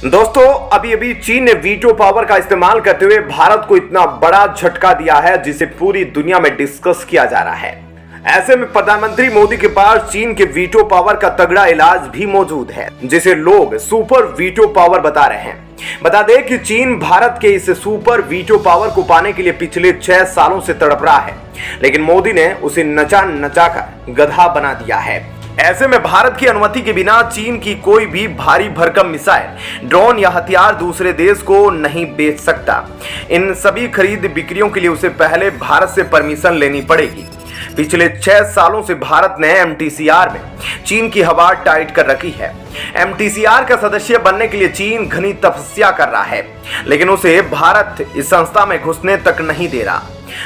दोस्तों अभी अभी चीन ने वीटो पावर का इस्तेमाल करते हुए भारत को इतना बड़ा झटका दिया है जिसे पूरी दुनिया में डिस्कस किया जा रहा है। ऐसे में प्रधानमंत्री मोदी के पास चीन के वीटो पावर का तगड़ा इलाज भी मौजूद है जिसे लोग सुपर वीटो पावर बता रहे हैं। बता दें कि चीन भारत के इस सुपर वीटो पावर को पाने के लिए पिछले 6 सालों से तड़प रहा है, लेकिन मोदी ने उसे नचा नचा कर गधा बना दिया है। ऐसे में भारत की अनुमति के बिना चीन की कोई भी भारी भरकम मिसाइल, ड्रोन या हथियार दूसरे देश को नहीं बेच सकता। इन सभी खरीद बिक्रियों के लिए उसे पहले भारत से परमिशन लेनी पड़ेगी। पिछले 6 सालों से भारत ने एमटीसीआर में चीन की हवा टाइट कर रखी है। एमटीसीआर का सदस्य बनने के लिए चीन घनी तपस्या कर रहा है, लेकिन उसे भारत इस संस्था में घुसने तक नहीं दे रहा।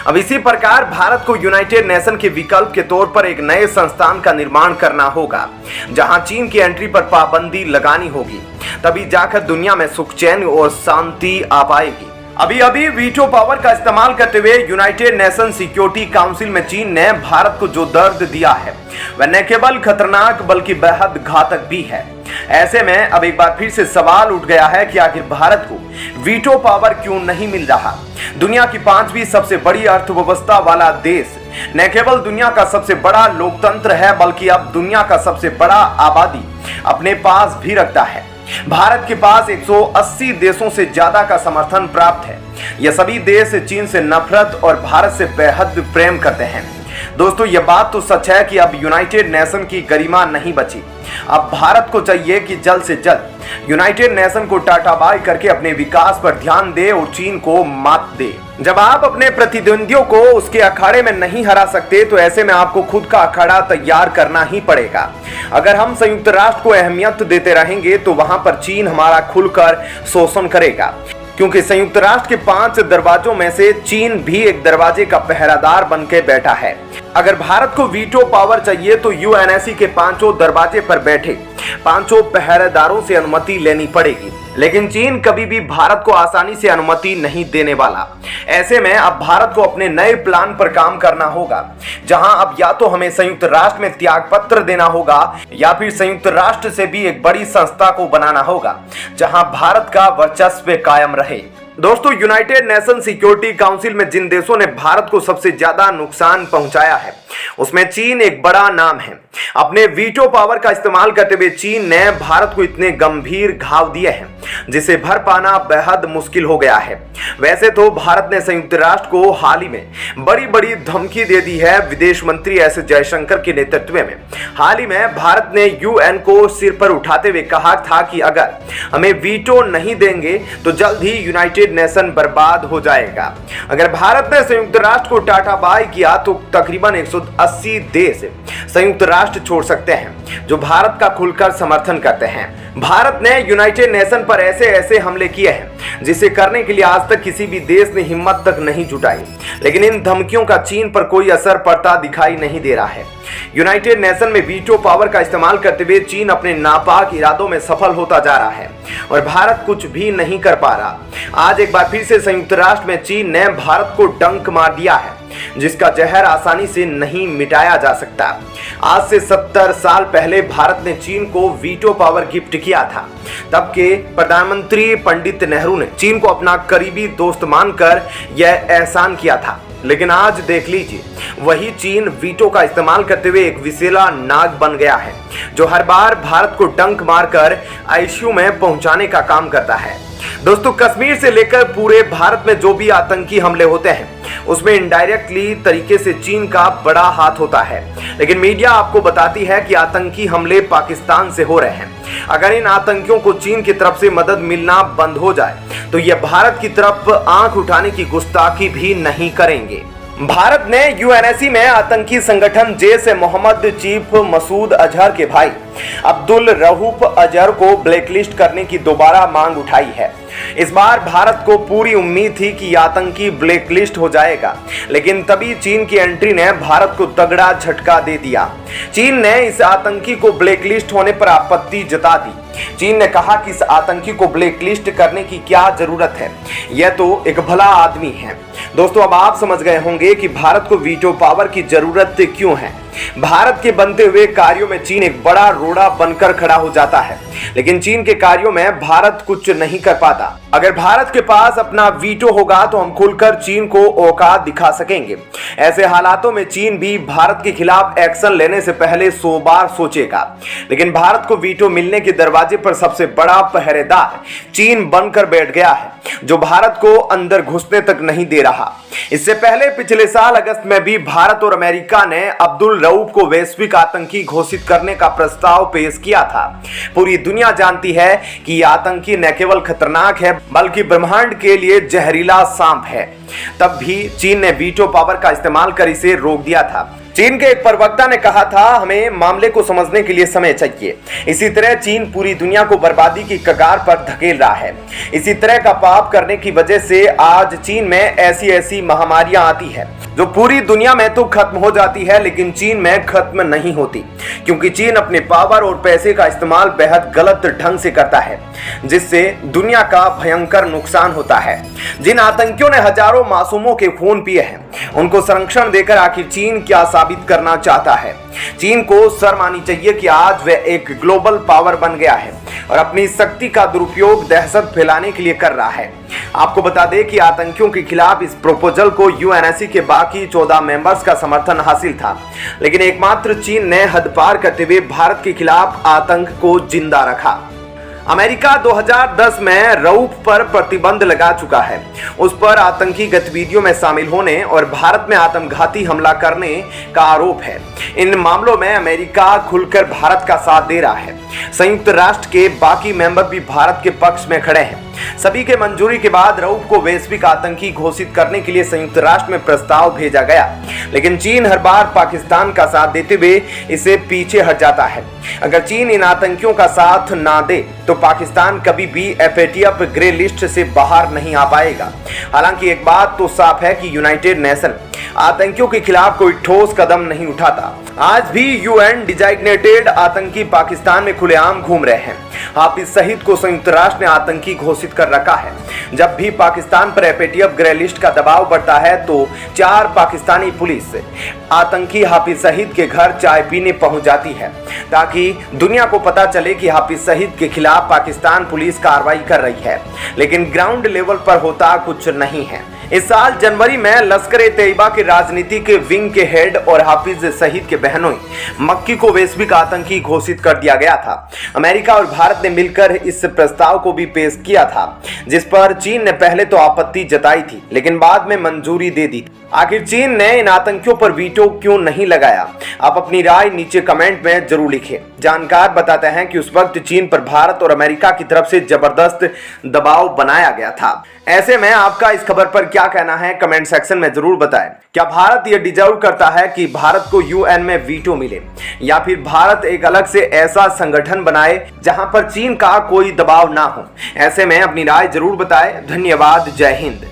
अब इसी प्रकार भारत को यूनाइटेड नेशन के विकल्प के तौर पर एक नए संस्थान का निर्माण करना होगा, जहां चीन की एंट्री पर पाबंदी लगानी होगी। तभी जाकर दुनिया में सुख चैन और शांति आ पाएगी। अभी अभी वीटो पावर का इस्तेमाल करते हुए यूनाइटेड नेशन सिक्योरिटी काउंसिल में चीन ने भारत को जो दर्द दिया है वह न केवल खतरनाक बल्कि बेहद घातक भी है। ऐसे में अब एक बार फिर से सवाल उठ गया है कि आखिर भारत को वीटो पावर क्यों नहीं मिल रहा। दुनिया की 5वीं सबसे बड़ी अर्थव्यवस्था वाला देश न केवल दुनिया का सबसे बड़ा लोकतंत्र है बल्कि अब दुनिया का सबसे बड़ा आबादी अपने पास भी रखता है। भारत के पास 180 देशों से ज्यादा का समर्थन प्राप्त है। यह सभी देश चीन से नफरत और भारत से बेहद प्रेम करते हैं। दोस्तों यह बात तो सच है कि अब यूनाइटेड नेशन की गरिमा नहीं बची। अब भारत को चाहिए कि जल्द से जल्द यूनाइटेड नेशन को टाटा बाय करके अपने विकास पर ध्यान दे और चीन को मात दे। जब आप अपने प्रतिद्वंदियों को उसके अखाड़े में नहीं हरा सकते तो ऐसे में आपको खुद का अखाड़ा तैयार करना ही पड़ेगा। अगर हम संयुक्त राष्ट्र को अहमियत देते रहेंगे तो वहां पर चीन हमारा खुलकर शोषण करेगा, क्योंकि संयुक्त राष्ट्र के 5 दरवाजों में से चीन भी एक दरवाजे का पहरादार बनकर बैठा है। अगर भारत को वीटो पावर चाहिए तो यूएनएससी के 5 दरवाजे पर बैठे 5 पहरेदारों से अनुमति लेनी पड़ेगी, लेकिन चीन कभी भी भारत को आसानी से अनुमति नहीं देने वाला। ऐसे में अब भारत को अपने नए प्लान पर काम करना होगा, जहां अब या तो हमें संयुक्त राष्ट्र में त्याग पत्र देना होगा या फिर संयुक्त राष्ट्र से भी एक बड़ी संस्था को बनाना होगा जहां भारत का वर्चस्व कायम रहे। दोस्तों यूनाइटेड नेशन सिक्योरिटी काउंसिल में जिन देशों ने भारत को सबसे ज्यादा नुकसान पहुंचाया है उसमें चीन एक बड़ा नाम है। अपने वीटो पावर का इस्तेमाल करते हुए चीन ने भारत को इतने गंभीर घाव दिए हैं जिसे भर पाना बेहद मुश्किल हो गया है। वैसे तो भारत ने संयुक्त राष्ट्र को हाल ही में बड़ी बड़ी धमकी दे दी है। विदेश मंत्री एस जयशंकर के नेतृत्व में हाल ही में भारत ने यूएन को सिर पर उठाते हुए कहा था कि अगर हमें वीटो नहीं देंगे तो जल्द ही यूनाइटेड नेशन बर्बाद हो जाएगा। अगर भारत ने संयुक्त राष्ट्र को टाटा बाय किया तो तकरीबन 180 देश संयुक्त राष्ट्र छोड़ सकते हैं जो भारत का खुलकर समर्थन करते हैं। भारत ने यूनाइटेड नेशन पर ऐसे ऐसे हमले किए हैं जिसे करने के लिए आज तक किसी भी देश ने हिम्मत तक नहीं जुटाई, लेकिन इन धमकियों का चीन पर कोई असर पड़ता दिखाई नहीं दे रहा है। यूनाइटेड नेशन में वीटो पावर का इस्तेमाल करते हुए चीन अपने नापाक इरादों में सफल होता जा रहा है और भारत कुछ भी नहीं कर पा रहा। आज एक बार फिर से संयुक्त राष्ट्र में चीन ने भारत को डंक मार दिया है जिसका जहर आसानी से नहीं मिटाया जा सकता। आज से 70 साल पहले भारत ने चीन को वीटो पावर गिफ्ट किया था। तब के प्रधानमंत्री पंडित नेहरू ने चीन को अपना करीबी दोस्त मानकर यह एहसान किया था, लेकिन आज देख लीजिए वही चीन वीटो का इस्तेमाल करते हुए एक विषैला नाग बन गया है जो हर बार भारत को डंक मारकर आईसीयू में पहुंचाने का काम करता है। दोस्तों कश्मीर से लेकर पूरे भारत में जो भी आतंकी हमले होते हैं उसमें इनडायरेक्टली तरीके से चीन का बड़ा हाथ होता है, लेकिन मीडिया आपको बताती है कि आतंकी हमले पाकिस्तान से हो रहे हैं। अगर इन आतंकियों को चीन की तरफ से मदद मिलना बंद हो जाए तो यह भारत की तरफ आंख उठाने की गुस्ताखी भी नहीं करेंगे। भारत ने यूएनएससी में आतंकी संगठन जैश-ए-मोहम्मद चीफ मसूद अजहर के भाई अब्दुल रऊफ अजहर को ब्लैकलिस्ट करने की दोबारा मांग उठाई है। इस बार भारत को पूरी उम्मीद थी कि आतंकी ब्लैकलिस्ट हो जाएगा, लेकिन तभी चीन की एंट्री ने भारत को तगड़ा झटका दे दिया। चीन ने इस आतंकी को ब्लैकलिस्ट होने पर आपत्ति जता दी। चीन ने कहा कि इस आतंकी को ब्लैकलिस्ट करने की क्या जरूरत है, यह तो एक भला आदमी है। दोस्तों अब आप समझ गए होंगे कि भारत को वीटो पावर की जरूरत क्यों है। भारत के बनते हुए कार्यों में चीन एक बड़ा रोड़ा बनकर खड़ा हो जाता है, लेकिन चीन के कार्यों में भारत कुछ नहीं कर पाता। अगर भारत के पास अपना वीटो होगा तो हम खुलकर चीन को औकात दिखा सकेंगे। ऐसे हालातों में चीन भी भारत के खिलाफ एक्शन लेने से पहले 100 बार सोचेगा, लेकिन भारत को वीटो मिलने के दरवाजे पर सबसे बड़ा पहरेदार चीन बनकर बैठ गया है, जो भारत को अंदर घुसने तक नहीं दे रहा। इससे पहले पिछले साल अगस्त में भी भारत और अमेरिका ने अब्दुल रऊफ को वैश्विक आतंकी घोषित करने का प्रस्ताव पेश किया था। पूरी दुनिया जानती है कि यह आतंकी न केवल खतरनाक है बल्कि ब्रह्मांड के लिए जहरीला सांप है। तब भी चीन ने वीटो पावर का इस्तेमाल कर इसे रोक दिया था। चीन के एक प्रवक्ता ने कहा था, हमें मामले को समझने के लिए समय चाहिए। इसी तरह चीन पूरी दुनिया को बर्बादी की कगार पर धकेल रहा है। इसी तरह का पाप करने की वजह से आज चीन में ऐसी महामारियां आती है जो पूरी दुनिया में तो खत्म हो जाती है, लेकिन चीन में खत्म नहीं होती, क्योंकि चीन अपने पावर और पैसे का इस्तेमाल बेहद गलत ढंग से करता है, जिससे दुनिया का भयंकर नुकसान होता है। जिन आतंकियों ने हजारों मासूमों के खून पिए हैं, उनको संरक्षण देकर आखिर चीन क्या साबित करना चाहता है? चीन को शर्म आनी चाहिए कि आज वह एक ग्लोबल पावर बन गया है और अपनी शक्ति का दुरुपयोग दहशत फैलाने के लिए कर रहा है। आपको बता दें कि आतंकियों के खिलाफ इस प्रपोजल को यूएनएससी के बाकी 14 मेंबर्स का समर्थन हासिल था, लेकिन एकमात्र चीन ने हद पार करते हुए भारत के खिलाफ आतंक को जिंदा रखा। अमेरिका 2010 में रऊफ पर प्रतिबंध लगा चुका है। उस पर आतंकी गतिविधियों में शामिल होने और भारत में आत्मघाती हमला करने का आरोप है। इन मामलों में अमेरिका खुलकर भारत का साथ दे रहा है। संयुक्त राष्ट्र के बाकी मेंबर भी भारत के पक्ष में खड़े हैं। सभी के मंजूरी के बाद रऊफ को वैश्विक आतंकी घोषित करने के लिए संयुक्त राष्ट्र में प्रस्ताव भेजा गया, लेकिन चीन हर बार पाकिस्तान का साथ देते हुए इसे पीछे हट जाता है। अगर चीन इन आतंकियों का साथ ना दे तो पाकिस्तान कभी भी एफएटीएफ ग्रे लिस्ट से बाहर नहीं आ पाएगा। हालांकि एक बात तो साफ है कि यूनाइटेड नेशन आतंकियों के खिलाफ कोई ठोस कदम नहीं उठाता। आज भी यूएन डिजाइग्नेटेड आतंकी पाकिस्तान में खुलेआम घूम रहे हैं। हाफिज सईद को संयुक्त राष्ट्र ने आतंकी घोषित कर रखा है। जब भी पाकिस्तान पर एफएटीएफ ग्रे लिस्ट का दबाव बढ़ता है तो 4 पाकिस्तानी पुलिस आतंकी हाफिज सईद के घर चाय पीने पहुंच जाती है, ताकि दुनिया को पता चले कि हाफिज सईद के खिलाफ पाकिस्तान पुलिस कार्रवाई कर रही है, लेकिन ग्राउंड लेवल पर होता कुछ नहीं है। इस साल जनवरी में लश्कर-ए-तैयबा के राजनीतिक विंग के हेड और हाफिज सईद के बहनोई मक्की को वैश्विक आतंकी घोषित कर दिया गया था। अमेरिका और भारत ने मिलकर इस प्रस्ताव को भी पेश किया था, जिस पर चीन ने पहले तो आपत्ति जताई थी, लेकिन बाद में मंजूरी दे दी। आखिर चीन ने इन आतंकियों पर वीटो क्यों नहीं लगाया? आप अपनी राय नीचे कमेंट में जरूर लिखें। जानकार बताते हैं कि उस वक्त चीन पर भारत और अमेरिका की तरफ से जबरदस्त दबाव बनाया गया था। ऐसे में आपका इस खबर पर क्या कहना है? कमेंट सेक्शन में जरूर बताएं। क्या भारत ये डिजर्व करता है कि भारत को यूएन में वीटो मिले, या फिर भारत एक अलग से ऐसा संगठन बनाए जहां पर चीन का कोई दबाव ना हो? ऐसे में अपनी राय जरूर बताएं। धन्यवाद। जय हिंद।